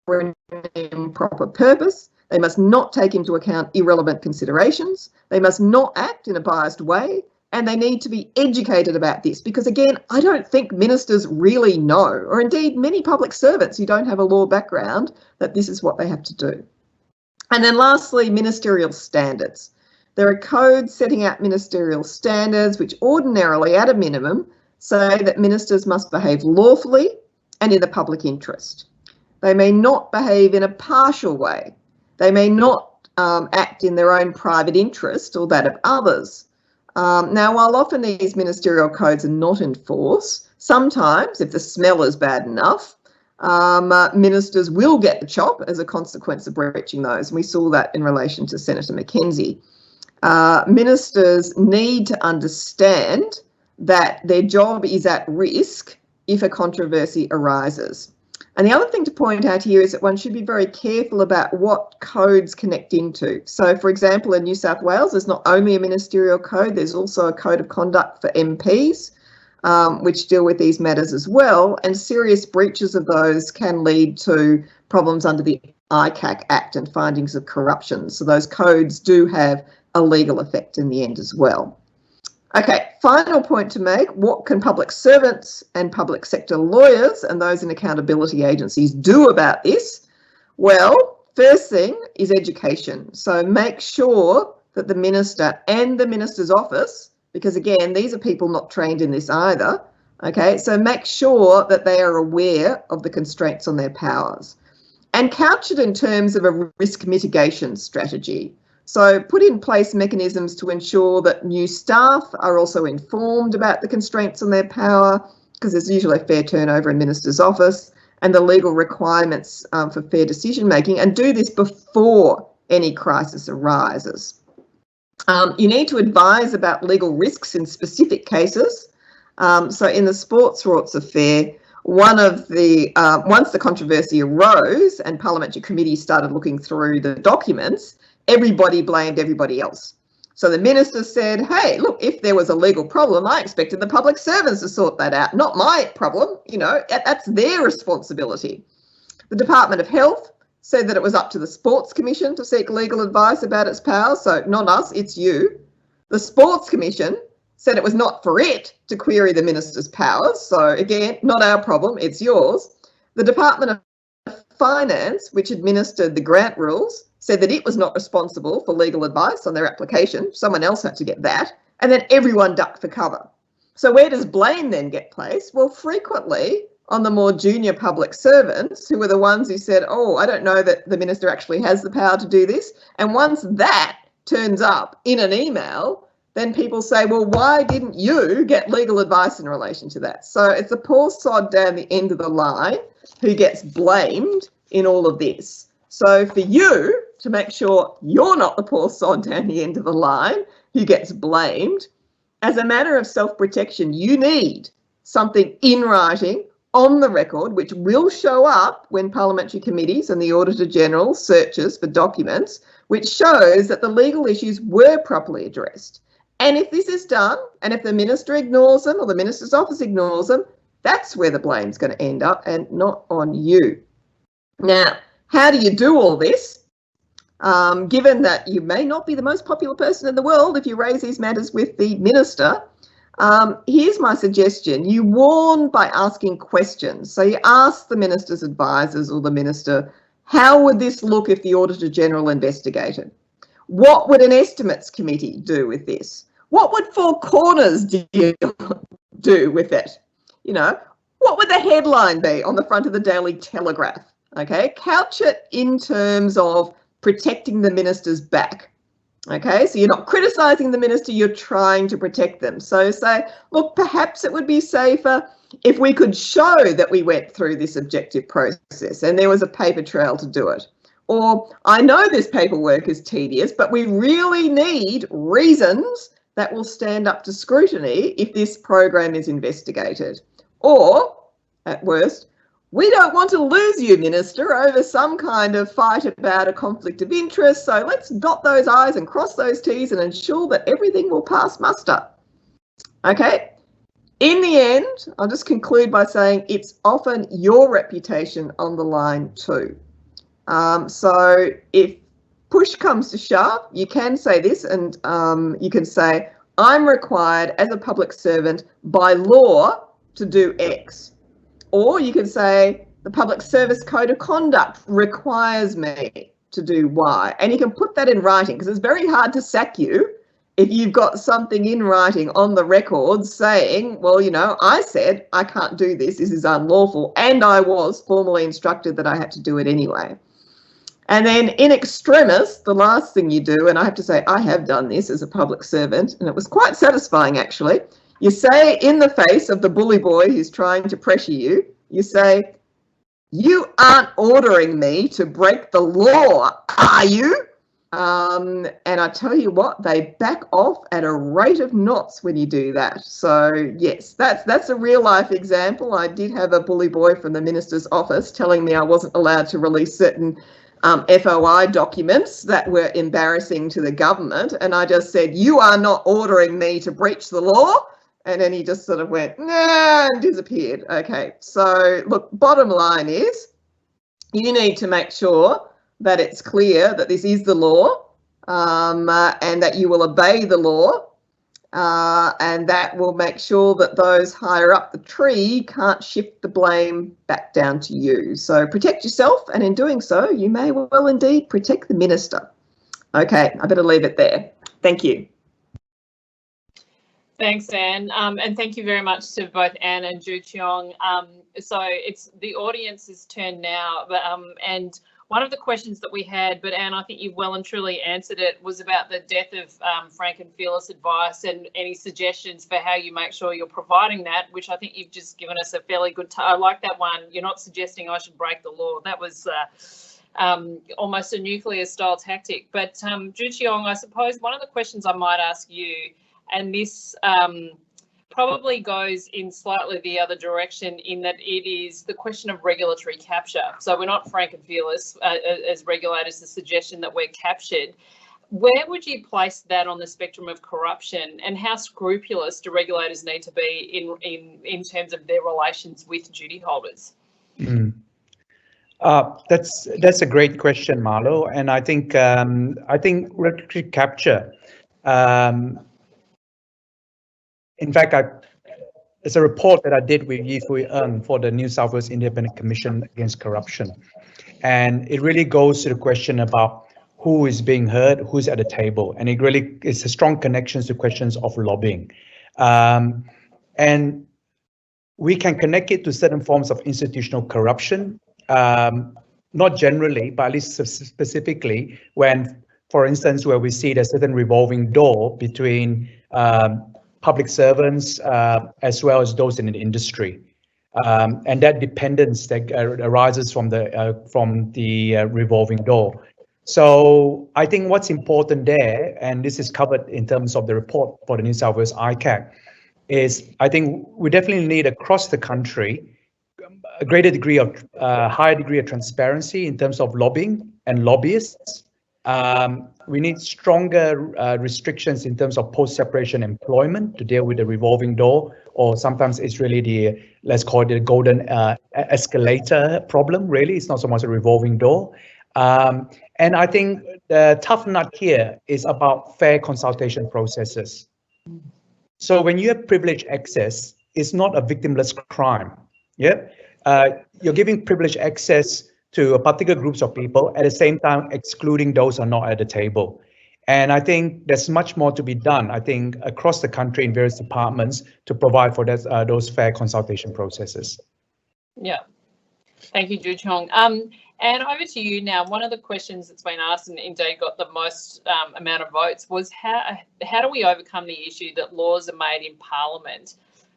for an improper purpose. They must not take into account irrelevant considerations. They must not act in a biased way. And they need to be educated about this because, again, I don't think ministers really know, or indeed many public servants who don't have a law background, that this is what they have to do. And then lastly, ministerial standards. There are codes setting out ministerial standards which ordinarily, at a minimum, say that ministers must behave lawfully and in the public interest. They may not behave in a partial way. They may not act in their own private interest or that of others. Now, while often these ministerial codes are not enforced, sometimes, if the smell is bad enough, ministers will get the chop as a consequence of breaching those. And we saw that in relation to Senator Mackenzie. Ministers need to understand that their job is at risk if a controversy arises. And the other thing to point out here is that one should be very careful about what codes connect into. So, for example, in New South Wales, there's not only a ministerial code, there's also a code of conduct for MPs, which deal with these matters as well. And serious breaches of those can lead to problems under the ICAC Act and findings of corruption. So those codes do have a legal effect in the end as well. Okay, final point to make, what can public servants and public sector lawyers and those in accountability agencies do about this? Well, first thing is education. So make sure that the minister and the minister's office, because again, these are people not trained in this either, okay, so make sure that they are aware of the constraints on their powers and couch it in terms of a risk mitigation strategy. So put in place mechanisms to ensure that new staff are also informed about the constraints on their power, because there's usually a fair turnover in minister's office, and the legal requirements for fair decision making, and do this before any crisis arises. You need to advise about legal risks in specific cases. So in the Sports Rorts affair, once the controversy arose and parliamentary committees started looking through the documents, everybody blamed everybody else. So the minister said, hey, look, if there was a legal problem, I expected the public servants to sort that out, not my problem, you know, that's their responsibility. The Department of Health said that it was up to the Sports Commission to seek legal advice about its powers, so not us, it's you. The Sports Commission said it was not for it to query the minister's powers, so again, not our problem, it's yours. The Department of Finance, which administered the grant rules, said that it was not responsible for legal advice on their application. Someone else had to get that. And then everyone ducked for cover. So where does blame then get placed? Well, frequently on the more junior public servants who were the ones who said, oh, I don't know that the minister actually has the power to do this. And once that turns up in an email, then people say, well, why didn't you get legal advice in relation to that? So it's the poor sod down the end of the line who gets blamed in all of this. So for you to make sure you're not the poor sod down the end of the line who gets blamed, as a matter of self-protection, you need something in writing on the record, which will show up when parliamentary committees and the Auditor General searches for documents, which shows that the legal issues were properly addressed. And if this is done, and if the minister ignores them or the minister's office ignores them, that's where the blame's going to end up and not on you. Now, how do you do all this? Given that you may not be the most popular person in the world if you raise these matters with the minister, here's my suggestion. You warn by asking questions. So you ask the minister's advisors or the minister, how would this look if the Auditor General investigated? What would an estimates committee do with this? What would Four Corners do with it? You know, what would the headline be on the front of the Daily Telegraph? Okay, couch it in terms of protecting the minister's back. Okay, so you're not criticising the minister, you're trying to protect them. So say, look, perhaps it would be safer if we could show that we went through this objective process and there was a paper trail to do it. Or, I know this paperwork is tedious, but we really need reasons that will stand up to scrutiny if this program is investigated. Or, at worst, we don't want to lose you, Minister, over some kind of fight about a conflict of interest, so let's dot those I's and cross those T's and ensure that everything will pass muster. Okay? In the end, I'll just conclude by saying it's often your reputation on the line too. So if push comes to shove, you can say this, and you can say, I'm required as a public servant by law to do X. Or you can say, the Public Service Code of Conduct requires me to do Y. And you can put that in writing, because it's very hard to sack you if you've got something in writing on the record saying, well, you know, I said I can't do this, this is unlawful, and I was formally instructed that I had to do it anyway. And then in extremis, the last thing you do, and I have to say I have done this as a public servant, and it was quite satisfying actually, you say in the face of the bully boy who's trying to pressure you, you say, you aren't ordering me to break the law, are you? And I tell you what, they back off at a rate of knots when you do that. So yes, that's a real life example. I did have a bully boy from the minister's office telling me I wasn't allowed to release certain FOI documents that were embarrassing to the government. And I just said, you are not ordering me to breach the law. And then he just sort of went, nah, and disappeared. Okay, so look, bottom line is you need to make sure that it's clear that this is the law and that you will obey the law. And that will make sure that those higher up the tree can't shift the blame back down to you. So protect yourself, and in doing so, you may well indeed protect the minister. Okay, I better leave it there. Thank you. Thanks, Anne, and thank you very much to both Anne and Joo-Cheong. So it's the audience's turn now, but, and one of the questions that we had, but Anne, I think you've well and truly answered it, was about the death of frank and fearless advice and any suggestions for how you make sure you're providing that, which I think you've just given us a fairly good, I like that one. You're not suggesting I should break the law. That was almost a nuclear style tactic. But Joo-Cheong, I suppose one of the questions I might ask you, and this probably goes in slightly the other direction, in that it is the question of regulatory capture. So we're not frank and fearless as regulators, the suggestion that we're captured. Where would you place that on the spectrum of corruption, and how scrupulous do regulators need to be in terms of their relations with duty holders? That's a great question, Marlo, and I think regulatory capture. In fact, it's a report that I did with Yi Fui Ng for the New South Wales Independent Commission Against Corruption. And it really goes to the question about who is being heard, who's at the table. And it really is a strong connection to questions of lobbying. And we can connect it to certain forms of institutional corruption, not generally, but at least specifically when, for instance, where we see there's a certain revolving door between public servants as well as those in the industry, and that dependence that arises from the revolving door. So I think what's important there, and this is covered in terms of the report for the New South Wales ICAC, is I think we definitely need across the country a greater degree of higher degree of transparency in terms of lobbying and lobbyists. We need stronger restrictions in terms of post-separation employment to deal with the revolving door, or sometimes it's really the, let's call it the golden escalator problem, really. It's not so much a revolving door. And I think the tough nut here is about fair consultation processes. So when you have privileged access, it's not a victimless crime. Yeah, you're giving privileged access to a particular groups of people, at the same time excluding those who are not at the table. And I think there's much more to be done, I think, across the country in various departments to provide for that, those fair consultation processes. Yeah. Thank you, Joo-Cheong. And over to you now. One of the questions that's been asked and indeed got the most amount of votes was how do we overcome the issue that laws are made in Parliament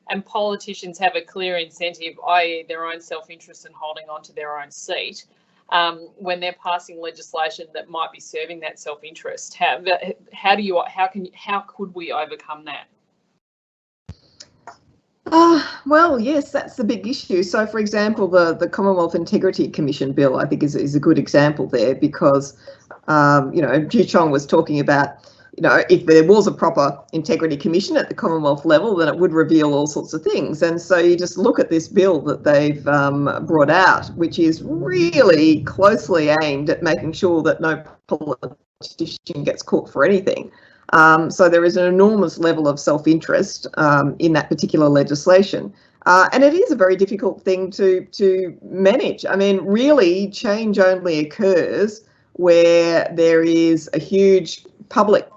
and politicians have a clear incentive, i.e. their own self-interest in holding on to their own seat, when they're passing legislation that might be serving that self-interest? How could we overcome that? Well, yes, that's the big issue. So, for example, the Commonwealth Integrity Commission bill, I think, is a good example there because, Joo-Cheong was talking about, if there was a proper integrity commission at the Commonwealth level, then it would reveal all sorts of things. And so you just look at this bill that they've brought out, which is really closely aimed at making sure that no politician gets caught for anything. So there is an enormous level of self-interest in that particular legislation. And it is a very difficult thing to manage. I mean, really, change only occurs where there is a huge public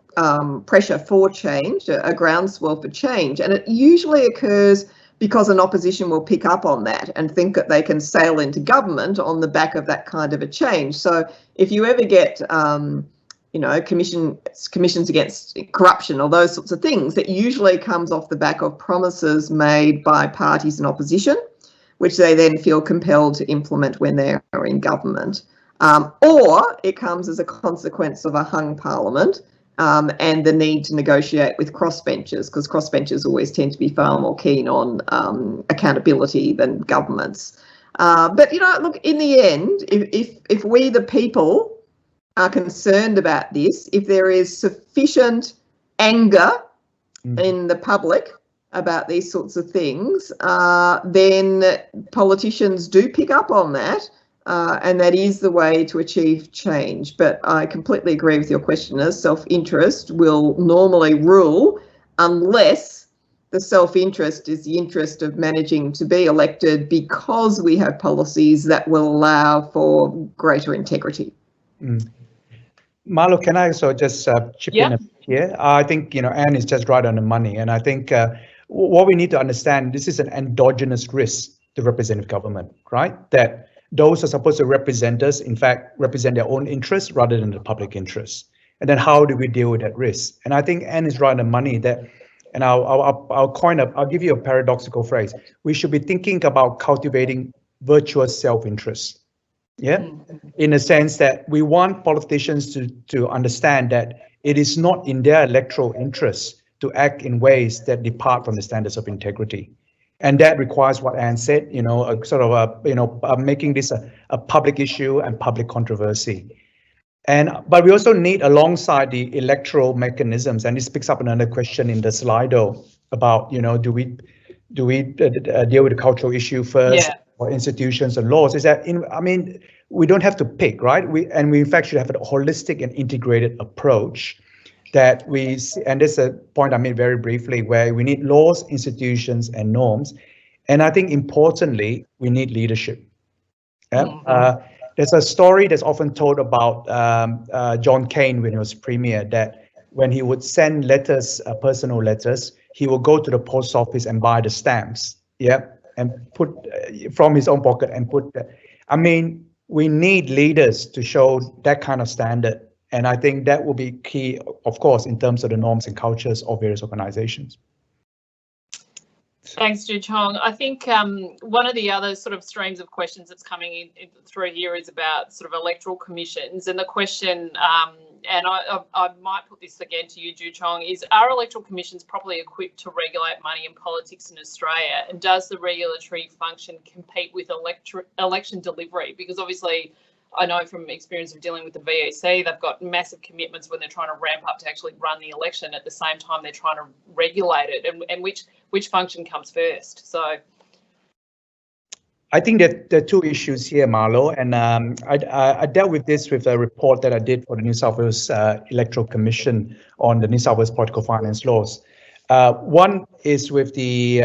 pressure for change, a groundswell for change. And it usually occurs because an opposition will pick up on that and think that they can sail into government on the back of that kind of a change. So if you ever get commissions against corruption or those sorts of things, that usually comes off the back of promises made by parties in opposition, which they then feel compelled to implement when they are in government. Or it comes as a consequence of a hung parliament and the need to negotiate with crossbenchers, because crossbenchers always tend to be far more keen on accountability than governments. But, look, in the end, if we, the people, are concerned about this, if there is sufficient anger in the public about these sorts of things, then politicians do pick up on that, and that is the way to achieve change. But I completely agree with your questioner. Self-interest will normally rule unless the self-interest is the interest of managing to be elected because we have policies that will allow for greater integrity. Marlo, can I also just chip in here? I think, Anne is just right on the money. And I think what we need to understand, this is an endogenous risk to representative government, right? That those are supposed to represent us, in fact, represent their own interests rather than the public interest. And then how do we deal with that risk? And I think Anne is right on the money that, and I'll give you a paradoxical phrase. We should be thinking about cultivating virtuous self-interest. Yeah, in the sense that we want politicians to understand that it is not in their electoral interest to act in ways that depart from the standards of integrity. And that requires what Anne said, making this a public issue and public controversy. But we also need, alongside the electoral mechanisms, and this picks up another question in the Slido about, do we deal with the cultural issue first? Or institutions and laws, is that we don't have to pick, right? We in fact should have a holistic and integrated approach that and this is a point I made very briefly, where we need laws, institutions and norms. And I think importantly, we need leadership. There's a story that's often told about John Cain when he was premier, that when he would send letters, personal letters, he would go to the post office and buy the stamps. And put from his own pocket and put. We need leaders to show that kind of standard, and I think that will be key, of course, in terms of the norms and cultures of various organisations. Thanks, Joo-Cheong. I think one of the other sort of streams of questions that's coming in through here is about sort of electoral commissions, and the question, and I might put this again to you, Joo-Cheong, is are electoral commissions properly equipped to regulate money and politics in Australia, and does the regulatory function compete with election delivery? Because obviously I know from experience of dealing with the VEC, they've got massive commitments when they're trying to ramp up to actually run the election. At the same time, they're trying to regulate it, and which function comes first? So I think that there are two issues here, Marlo, and I dealt with this with a report that I did for the New South Wales Electoral Commission on the New South Wales political finance laws. One is with the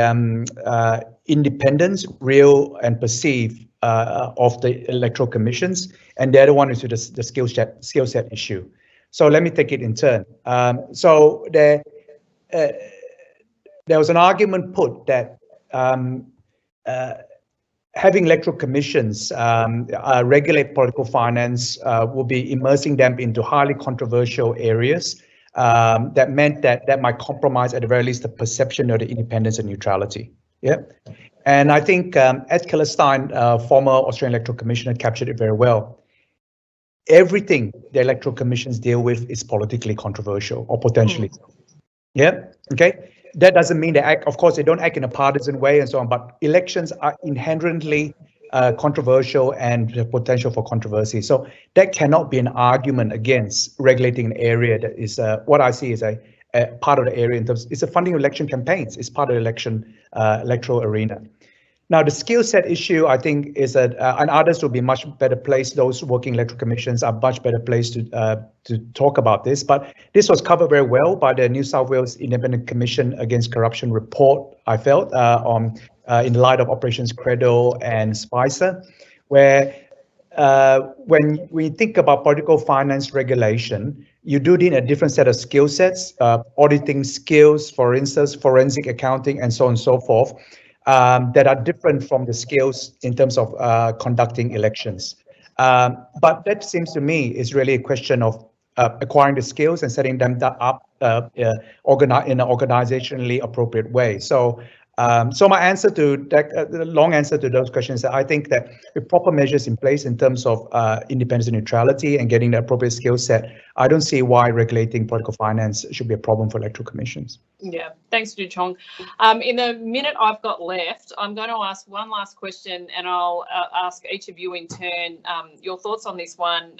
independence, real and perceived, of the electoral commissions, and the other one is with the skill set issue. So let me take it in turn. So there was an argument put that having electoral commissions regulate political finance will be immersing them into highly controversial areas that meant that might compromise, at the very least, the perception of the independence and neutrality. Yeah. And I think Ed Killerstein, former Australian Electoral Commissioner, captured it very well. Everything the electoral commissions deal with is politically controversial or potentially. Yeah. Okay. That doesn't mean they act, of course, they don't act in a partisan way and so on, but elections are inherently controversial and the potential for controversy. So that cannot be an argument against regulating an area that is what I see as a part of the area in terms, it's a funding of election campaigns. It's part of the electoral arena. Now, the skill set issue, I think, is that, and others will be much better placed. Those working electoral commissions are much better placed to talk about this. But this was covered very well by the New South Wales Independent Commission Against Corruption report, I felt, in light of Operations Cradle and Spicer, where when we think about political finance regulation, you do need a different set of skill sets, auditing skills, for instance, forensic accounting, and so on and so forth. That are different from the skills in terms of conducting elections. But that seems to me is really a question of acquiring the skills and setting them up in an organizationally appropriate way. So my answer to that, the long answer to those questions, is that I think that with proper measures in place in terms of independence and neutrality and getting the appropriate skill set, I don't see why regulating political finance should be a problem for electoral commissions. Yeah, thanks, Joo-Cheong. In the minute I've got left, I'm going to ask one last question, and I'll ask each of you in turn your thoughts on this one.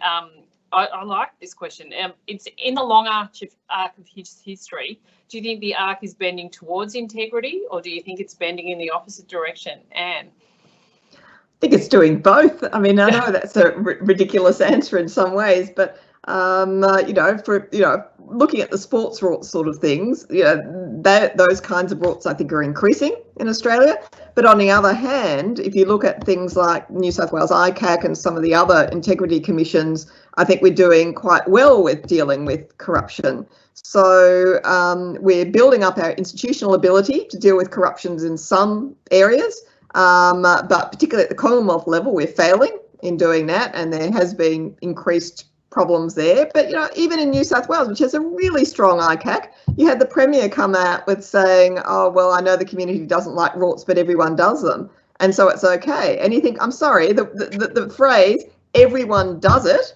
I like this question. It's in the long arc of history. Do you think the arc is bending towards integrity, or do you think it's bending in the opposite direction? Anne? I think it's doing both. I mean, I know that's a ridiculous answer in some ways, but looking at the sports rorts sort of things, those kinds of rorts I think are increasing in Australia. But on the other hand, if you look at things like New South Wales ICAC and some of the other integrity commissions, I think we're doing quite well with dealing with corruption. So we're building up our institutional ability to deal with corruptions in some areas, but particularly at the Commonwealth level, we're failing in doing that, and there has been increased problems there. But even in New South Wales, which has a really strong ICAC, you had the Premier come out with saying, oh well, I know the community doesn't like rorts, but everyone does them, and so it's okay. And you think, I'm sorry, the phrase everyone does it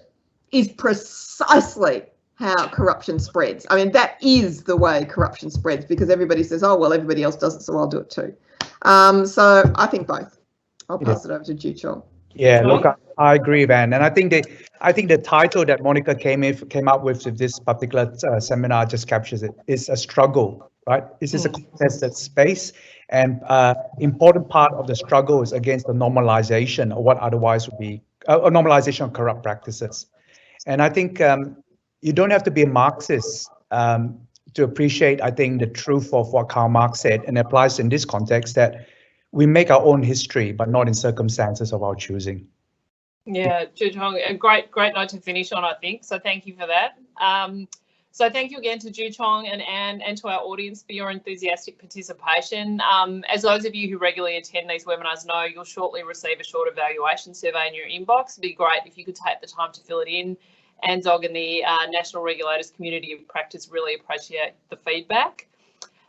is precisely how corruption spreads. I mean, that is the way corruption spreads, because everybody says, oh well, everybody else does it, so I'll do it too. So I think both. I'll pass it over to Joo-Cheong. Yeah, look, I agree, Van, and I think the title that Monica came up with this particular seminar just captures it. It's a struggle, right? This is a contested space, and important part of the struggle is against the normalization of what otherwise would be a normalization of corrupt practices. And I think you don't have to be a Marxist to appreciate, I think, the truth of what Karl Marx said, and applies in this context, that we make our own history, but not in circumstances of our choosing. Yeah, Joo-Cheong, a great note to finish on, I think. So thank you for that. So thank you again to Joo-Cheong and Anne, and to our audience for your enthusiastic participation. As those of you who regularly attend these webinars know, you'll shortly receive a short evaluation survey in your inbox. It'd be great if you could take the time to fill it in. ANZOG and the National Regulators Community of Practice really appreciate the feedback.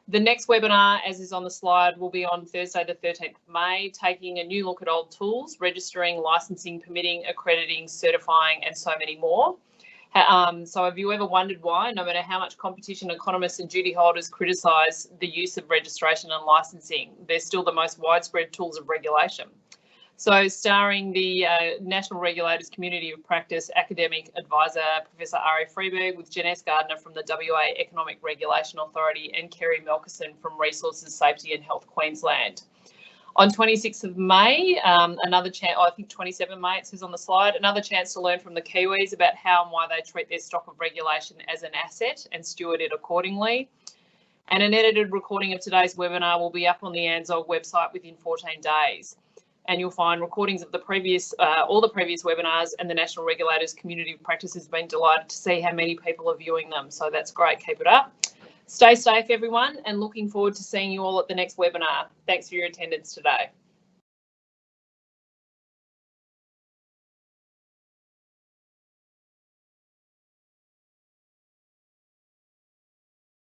The next webinar, as is on the slide, will be on Thursday the 13th of May, taking a new look at old tools, registering, licensing, permitting, accrediting, certifying, and so many more. So have you ever wondered why, no matter how much competition economists and duty holders criticise the use of registration and licensing, they're still the most widespread tools of regulation? So starring the National Regulators Community of Practice academic advisor, Professor Ari Freeberg, with Janice Gardner from the WA Economic Regulation Authority and Kerry Melkerson from Resources, Safety and Health Queensland. On 26th of May, another chance, I think 27 May, it says on the slide, another chance to learn from the Kiwis about how and why they treat their stock of regulation as an asset and steward it accordingly. And an edited recording of today's webinar will be up on the ANZOG website within 14 days. and you'll find recordings of the previous, all the previous webinars, and the National Regulator's Community of Practice has been delighted to see how many people are viewing them. So that's great. Keep it up. Stay safe, everyone, and looking forward to seeing you all at the next webinar. Thanks for your attendance today.